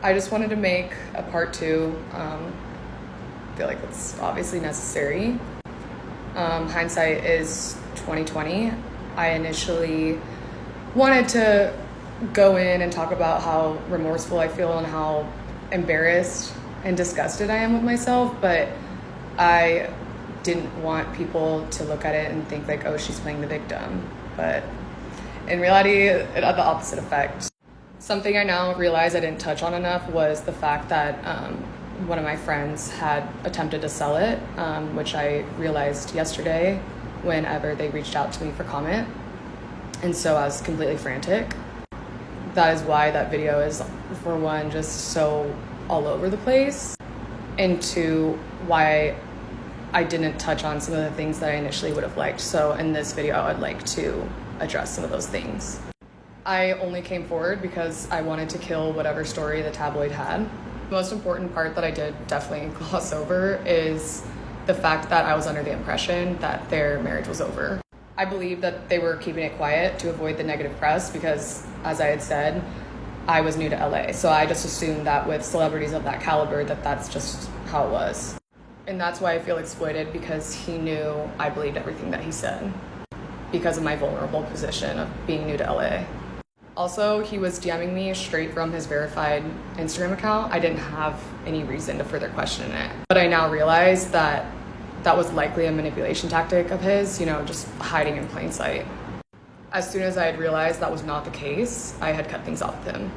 I just wanted to make a part two. I feel like it's obviously necessary. Hindsight is 2020. I initially wanted to go in and talk about how remorseful I feel and how embarrassed and disgusted I am with myself, but I didn't want people to look at it and think like, oh, she's playing the victim. But in reality, it had the opposite effect. Something I now realize I didn't touch on enough was the fact that one of my friends had attempted to sell it, which I realized yesterday whenever they reached out to me for comment. And so I was completely frantic. That is why that video is, for one, just so all over the place, and two, why I didn't touch on some of the things that I initially would have liked. So in this video, I would like to address some of those things. I only came forward because I wanted to kill whatever story the tabloid had. The most important part that I did definitely gloss over is the fact that I was under the impression that their marriage was over. I believe that they were keeping it quiet to avoid the negative press because, as I had said, I was new to LA. So I just assumed that with celebrities of that caliber, that that's just how it was. And that's why I feel exploited, because he knew I believed everything that he said because of my vulnerable position of being new to LA. Also, he was DMing me straight from his verified Instagram account. I didn't have any reason to further question it. But I now realize that that was likely a manipulation tactic of his, just hiding in plain sight. As soon as I had realized that was not the case, I had cut things off with him.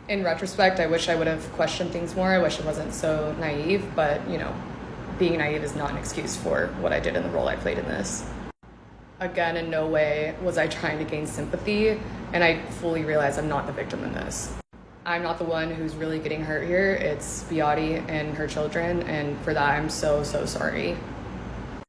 In retrospect, I wish I would have questioned things more. I wish I wasn't so naive, but being naive is not an excuse for what I did in the role I played in this. Again, in no way was I trying to gain sympathy, and I fully realize I'm not the victim in this. I'm not the one who's really getting hurt here. It's Beati and her children, and for that I'm so sorry.